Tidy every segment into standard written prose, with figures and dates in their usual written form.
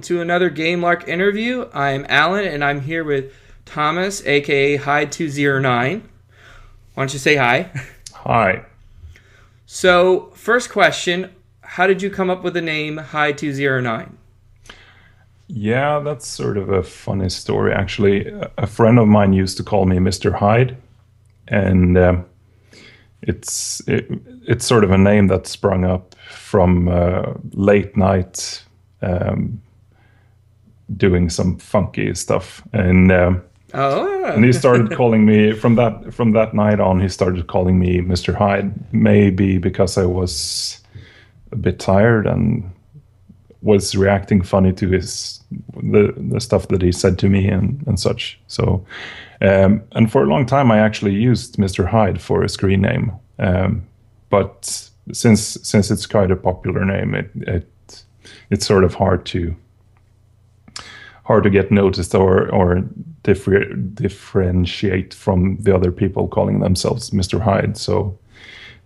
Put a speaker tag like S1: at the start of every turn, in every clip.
S1: welcome to another GameLark interview. I'm Alan, and I'm here with Thomas, aka Hyde209. Why don't you say hi?
S2: Hi.
S1: So, first question, how did you come up with the name Hyde209?
S2: Yeah, that's sort of a funny story, actually. A friend of mine used to call me Mr. Hyde, and it's sort of a name that sprung up from late night doing some funky stuff, and he started
S1: Oh,
S2: calling me from that night on. He started calling me Mr. Hyde, maybe because I was a bit tired and was reacting funny to the stuff that he said to me and such. So, and for a long time, I actually used Mr. Hyde for a screen name. But since it's quite a popular name, it's sort of hard to get noticed or differentiate from the other people calling themselves Mr. Hyde. So,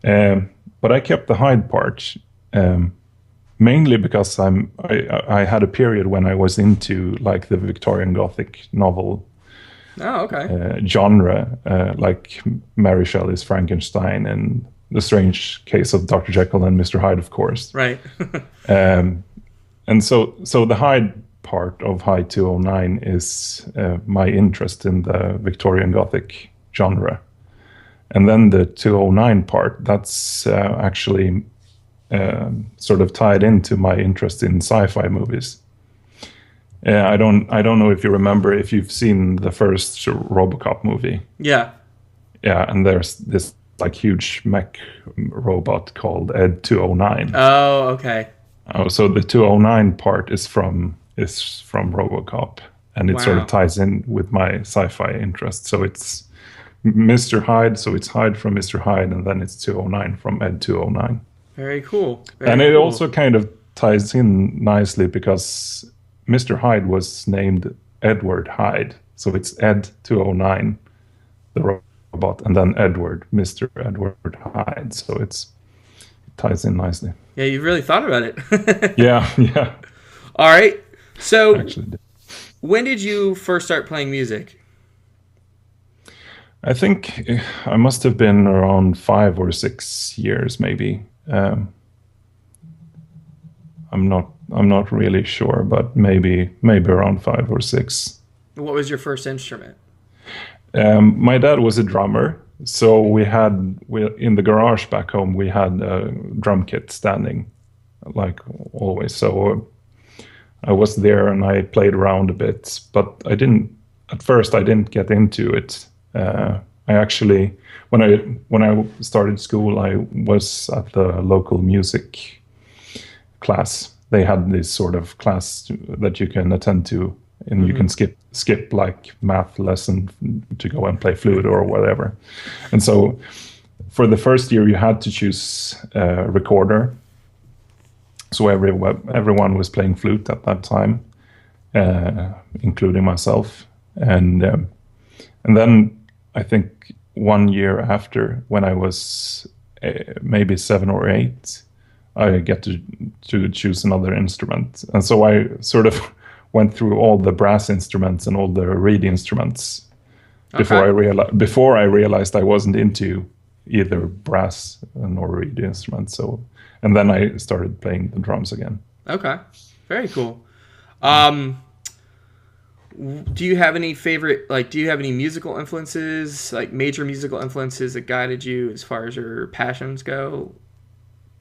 S2: but I kept the Hyde part. Mainly because I had a period when I was into like the Victorian Gothic novel
S1: oh, okay.
S2: genre, like Mary Shelley's Frankenstein and The Strange Case of Dr. Jekyll and Mr. Hyde, of course.
S1: Right.
S2: And so the Hyde part of Hyde 209 is my interest in the Victorian Gothic genre. And then the 209 part, that's actually sort of tied into my interest in sci-fi movies. I don't know if you remember, if you've seen the first RoboCop movie.
S1: Yeah.
S2: Yeah, and there's this like huge mech robot called Ed 209.
S1: Oh, okay.
S2: Oh, so the 209 part is from RoboCop, and it sort of
S1: Wow.
S2: ties in with my sci-fi interest. So it's Mr. Hyde, so it's Hyde from Mr. Hyde, and then it's 209 from Ed 209.
S1: Very cool.
S2: And
S1: Very
S2: it
S1: cool.
S2: also kind of ties in nicely because Mr. Hyde was named Edward Hyde. So it's Ed 209, the robot, and then Mr. Edward Hyde. So it ties in nicely.
S1: Yeah, you really thought about it.
S2: Yeah, yeah,
S1: All right. So,
S2: actually.
S1: when did you first start playing music?
S2: I think I must have been around 5 or 6 years, maybe. I'm not really sure, but maybe around 5 or 6.
S1: What was your first instrument?
S2: My dad was a drummer, so we in the garage back home we had a drum kit standing, like always. So I was there and I played around a bit, but at first I didn't get into it. I actually, when I started school, I was at the local music class. They had this sort of class that you can attend to, and you can skip like math lesson to go and play flute or whatever. And so, for the first year, you had to choose a recorder. So everyone was playing flute at that time, including myself, and then I think 1 year after, when I was maybe 7 or 8, I get to choose another instrument. And so I sort of went through all the brass instruments and all the reed instruments
S1: Okay.
S2: before I realized I wasn't into either brass nor reed instruments. So, and then I started playing the drums again.
S1: Okay. Very cool. Um, do you have any musical influences, like major musical influences that guided you as far as your passions go?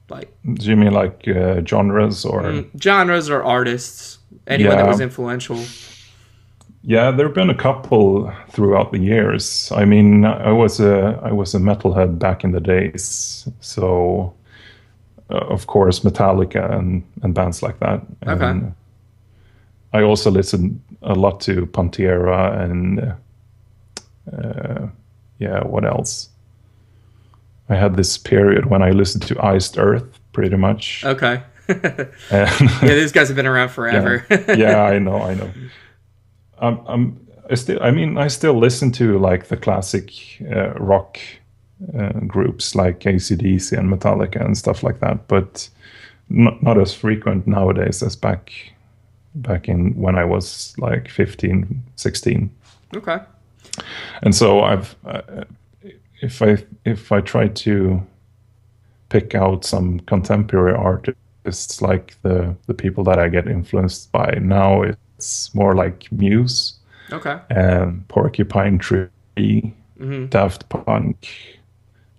S1: Like
S2: Do you mean like genres or?
S1: genres or artists? Anyone that
S2: Yeah,
S1: was influential?
S2: yeah. There've been a couple throughout the years. I mean, I was a metalhead back in the days, so of course Metallica and bands like that.
S1: Okay.
S2: And I also listened a lot to Pantera and yeah, what else? I had this period when I listened to Iced Earth pretty much.
S1: Okay. Yeah,
S2: And
S1: these guys have been around
S2: yeah,
S1: forever.
S2: yeah, I know. I still listen to like the classic rock groups like AC/DC and Metallica and stuff like that, but not as frequent nowadays as back in when I was like 15, 16.
S1: Okay.
S2: And so if I try to pick out some contemporary artists, like the people that I get influenced by now, it's more like Muse
S1: Okay.
S2: and Porcupine Tree,
S1: Mm-hmm.
S2: Daft Punk,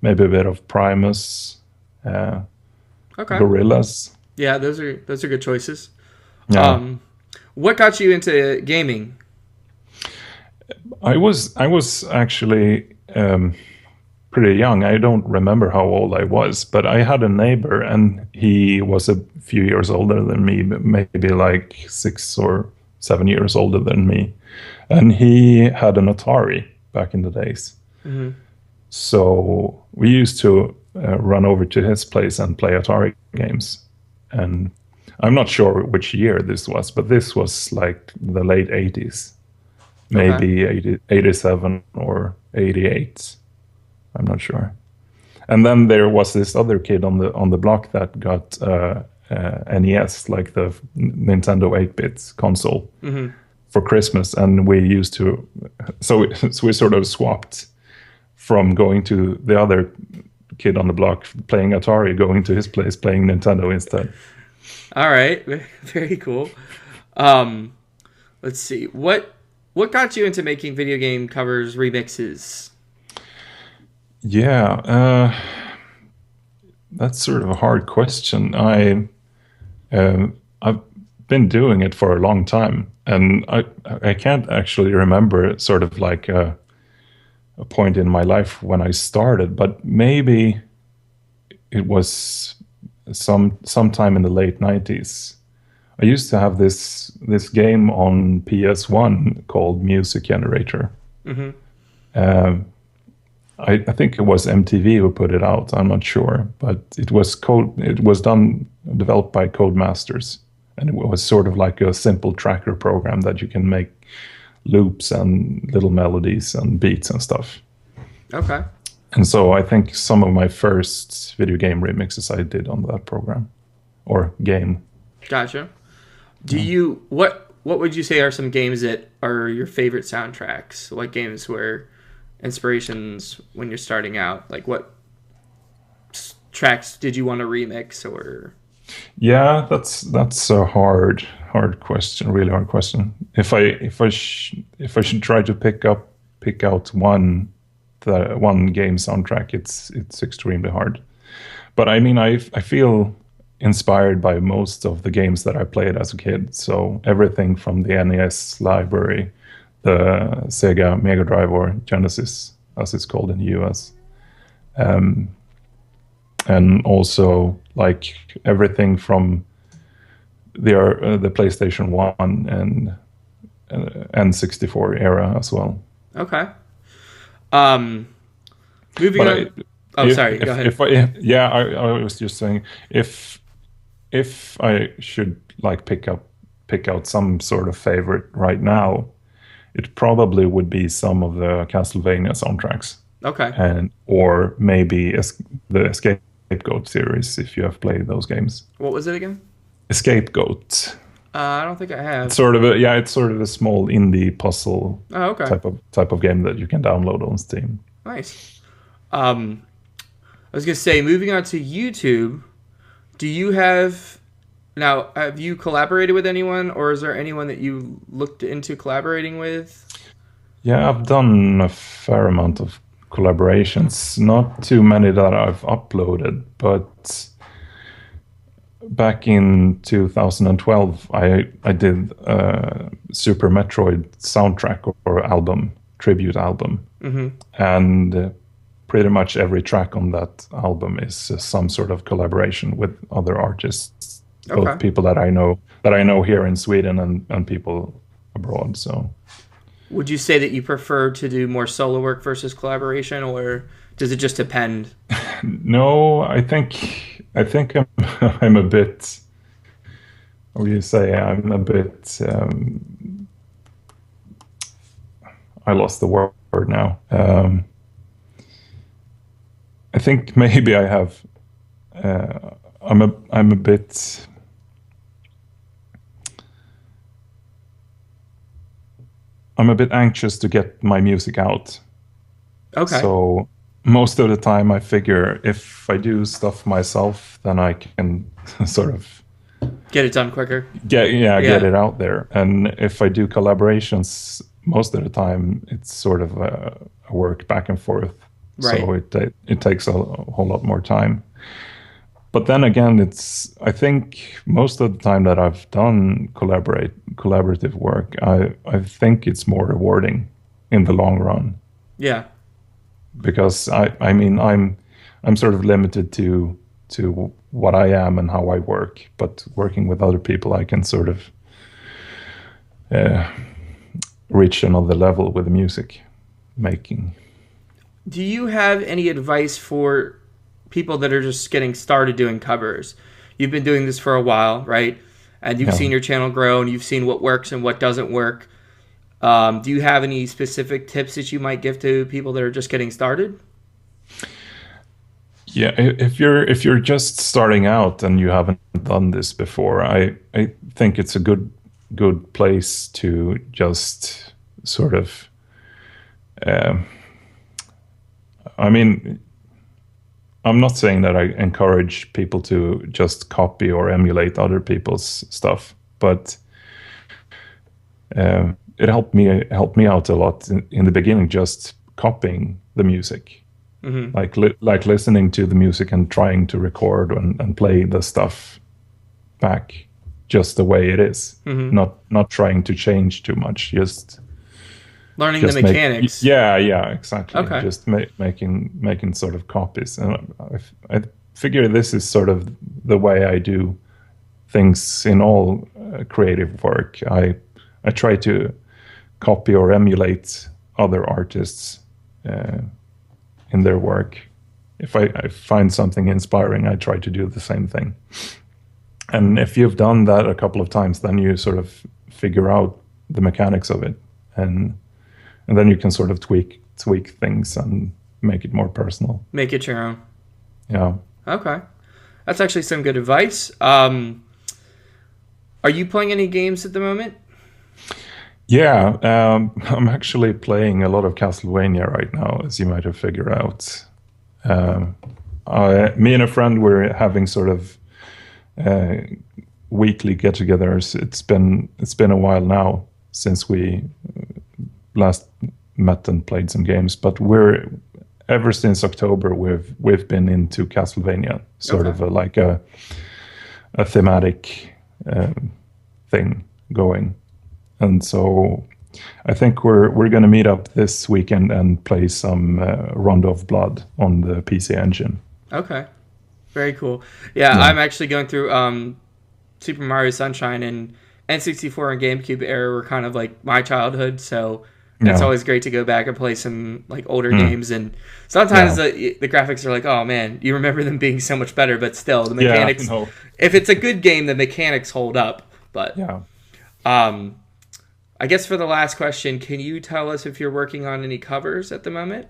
S2: maybe a bit of Primus, uh,
S1: Okay.
S2: Gorillaz.
S1: Yeah, those are good choices.
S2: Yeah,
S1: Um, what got you into gaming?
S2: I was actually pretty young. I don't remember how old I was, but I had a neighbor, and he was a few years older than me, maybe like 6 or 7 years older than me, and he had an Atari back in the days.
S1: Mm-hmm.
S2: So we used to run over to his place and play Atari games. And I'm not sure which year this was, but this was like the late 80s,
S1: Okay.
S2: maybe 87 or 88. I'm not sure. And then there was this other kid on the block that got NES, like the Nintendo 8-bit console,
S1: Mm-hmm.
S2: for Christmas, and we used to. So we sort of swapped from going to the other kid on the block playing Atari, going to his place playing Nintendo instead.
S1: All right. Very cool. Um, let's see. What got you into making video game covers remixes?
S2: Yeah, that's sort of a hard question. I've been doing it for a long time, and I can't actually remember sort of like a point in my life when I started, but maybe it was sometime in the late 90s. I used to have this game on PS1 called Music Generator.
S1: Mm-hmm.
S2: Um, I think it was MTV who put it out. I'm not sure, but it was code. It was developed by Codemasters, and it was sort of like a simple tracker program that you can make loops and little melodies and beats and stuff.
S1: Okay.
S2: And so I think some of my first video game remixes I did on that program or game.
S1: Gotcha. Do
S2: Yeah.
S1: you what would you say are some games that are your favorite soundtracks? What games were inspirations when you're starting out? Like what tracks did you want to remix or
S2: Yeah, that's a hard question, really hard question. If I should try to pick out one game soundtrack, it's extremely hard. But I mean, I feel inspired by most of the games that I played as a kid. So everything from the NES library, the Sega Mega Drive or Genesis, as it's called in the US, and also like everything from the PlayStation One and N64 era as well.
S1: okay. Um moving
S2: But
S1: on. Oh, sorry. Go ahead.
S2: if I yeah, I was just saying if I should like pick out some sort of favorite right now, it probably would be some of the Castlevania soundtracks,
S1: Okay.
S2: and or maybe the Scapegoat series if you have played those games.
S1: What was it again?
S2: Scapegoat.
S1: I don't think I have.
S2: It's sort of a small indie puzzle
S1: Oh, okay.
S2: type of game that you can download on Steam.
S1: Nice. I was gonna say, moving on to YouTube, do you have you collaborated with anyone, or is there anyone that you looked into collaborating with?
S2: Yeah, I've done a fair amount of collaborations. Not too many that I've uploaded, but back in 2012, I did a Super Metroid soundtrack or album, tribute album,
S1: Mm-hmm.
S2: and pretty much every track on that album is some sort of collaboration with other artists,
S1: Okay.
S2: both people that I know here in Sweden and people abroad. So
S1: Would you say that you prefer to do more solo work versus collaboration, or does it just depend?
S2: no, I think I'm a bit. What do you say? I'm a bit. I lost the word now. I think maybe I have. I'm a bit. I'm a bit anxious to get my music out.
S1: Okay.
S2: So most of the time, I figure if I do stuff myself, then I can sort of
S1: Get it done quicker.
S2: get
S1: Yeah.
S2: it out there. And if I do collaborations, most of the time it's sort of a work back and forth.
S1: Right.
S2: So it takes a whole lot more time. But then again, I think most of the time that I've done collaborative work, I think it's more rewarding in the long run
S1: Yeah.
S2: because I mean I'm sort of limited to what I am and how I work, but working with other people, I can sort of uh, reach another level with the music making.
S1: Do you have any advice for people that are just getting started doing covers? You've been doing this for a while, right? And you've
S2: Yeah.
S1: seen your channel grow and you've seen what works and what doesn't work. Do you have any specific tips that you might give to people that are just getting started?
S2: Yeah, if you're just starting out and you haven't done this before, I think it's a good place to just sort of um, I mean, I'm not saying that I encourage people to just copy or emulate other people's stuff, but it helped me out a lot in the beginning, just copying the music,
S1: Mm-hmm.
S2: like listening to the music and trying to record and play the stuff back just the way it is,
S1: Mm-hmm.
S2: not trying to change too much,
S1: Learning the
S2: just make
S1: mechanics.
S2: yeah exactly,
S1: Okay.
S2: just making sort of copies. And I figure this is sort of the way I do things in all creative work. I try to copy or emulate other artists uh, in their work. If I find something inspiring, I try to do the same thing. And if you've done that a couple of times, then you sort of figure out the mechanics of it, and then you can sort of tweak things and make it more personal.
S1: Make it your own.
S2: Yeah.
S1: Okay. That's actually some good advice. Are you playing any games at the moment?
S2: Yeah, I'm actually playing a lot of Castlevania right now, as you might have figured out. Um, Me and a friend were having sort of uh, weekly get-togethers. It's been a while now since we last met and played some games, but we're ever since October we've been into Castlevania, sort
S1: Okay.
S2: of like a thematic thing going. And so I think we're going to meet up this weekend and play some Rondo of Blood on the PC Engine.
S1: Okay. Very cool. Yeah,
S2: Yeah,
S1: I'm actually going through Super Mario Sunshine and N64 and GameCube era were kind of like my childhood, so it's
S2: yeah,
S1: always great to go back and play some like older
S2: mm,
S1: games. And sometimes
S2: yeah,
S1: the graphics are like, oh man, you remember them being so much better, but still the
S2: yeah.
S1: mechanics.
S2: No,
S1: If it's a good game, the mechanics hold up. But
S2: yeah.
S1: um, I guess for the last question, can you tell us if you're working on any covers at the moment?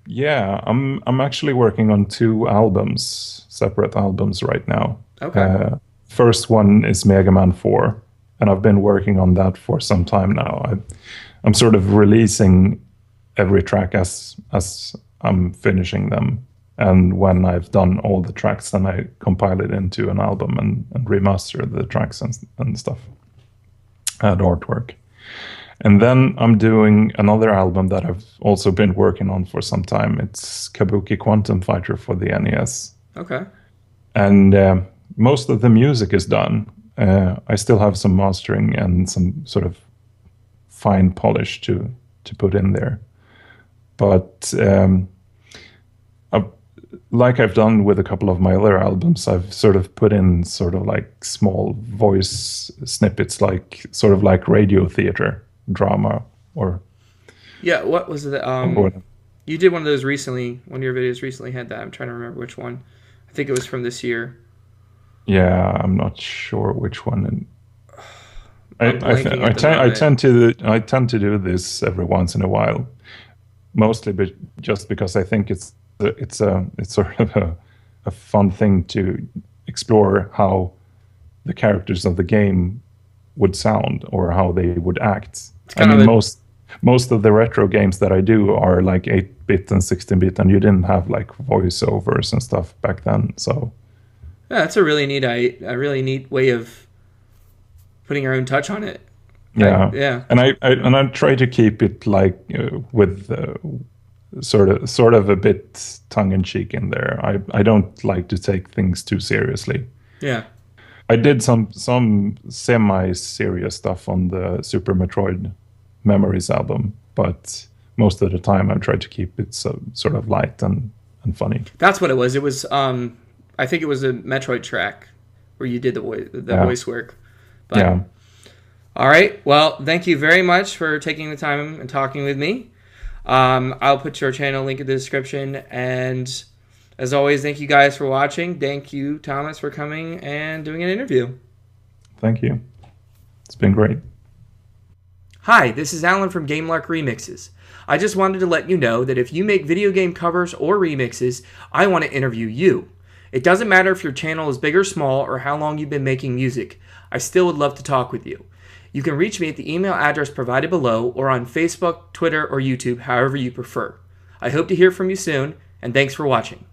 S2: Yeah, I'm actually working on two albums, separate albums right now.
S1: Okay.
S2: Uh, First one is Mega Man 4, and I've been working on that for some time now. I'm sort of releasing every track as I'm finishing them, and when I've done all the tracks, then I compile it into an album and remaster the tracks and stuff, add artwork. And then I'm doing another album that I've also been working on for some time. It's Kabuki Quantum Fighter for the NES.
S1: Okay.
S2: And most of the music is done. I still have some mastering and some sort of fine polish to put in there. But I've, like I've done with a couple of my other albums, I've sort of put in sort of like small voice snippets, like sort of like radio theater drama or
S1: Yeah. What was it?
S2: or
S1: You did one of those recently. One of your videos recently had that. I'm trying to remember which one. I think it was from this year.
S2: yeah, I'm not sure which one. And
S1: I'm blanking at the moment.
S2: I tend to do this every once in a while, mostly just because I think it's sort of a fun thing to explore how the characters of the game would sound or how they would act. I
S1: kind of
S2: mean, most of the retro games that I do are like 8-bit and 16-bit, and you didn't have like voiceovers and stuff back then. So
S1: yeah, that's a really neat way of putting your own touch on it.
S2: yeah,
S1: Yeah.
S2: and I try to keep it like with sort of a bit tongue in cheek in there. I don't like to take things too seriously.
S1: Yeah.
S2: I did some semi-serious stuff on the Super Metroid Memories album, but most of the time I try to keep it sort of light and funny.
S1: That's what it was. It was I think it was a Metroid track where you did the voice work. But,
S2: yeah.
S1: All right. Well, thank you very much for taking the time and talking with me. I'll put your channel link in the description, and as always, thank you guys for watching. Thank you, Thomas, for coming and doing an interview.
S2: Thank you. It's been great.
S1: Hi, this is Alan from GameLark Remixes. I just wanted to let you know that if you make video game covers or remixes, I want to interview you. It doesn't matter if your channel is big or small or how long you've been making music. I still would love to talk with you. You can reach me at the email address provided below or on Facebook, Twitter, or YouTube, however you prefer. I hope to hear from you soon, and thanks for watching.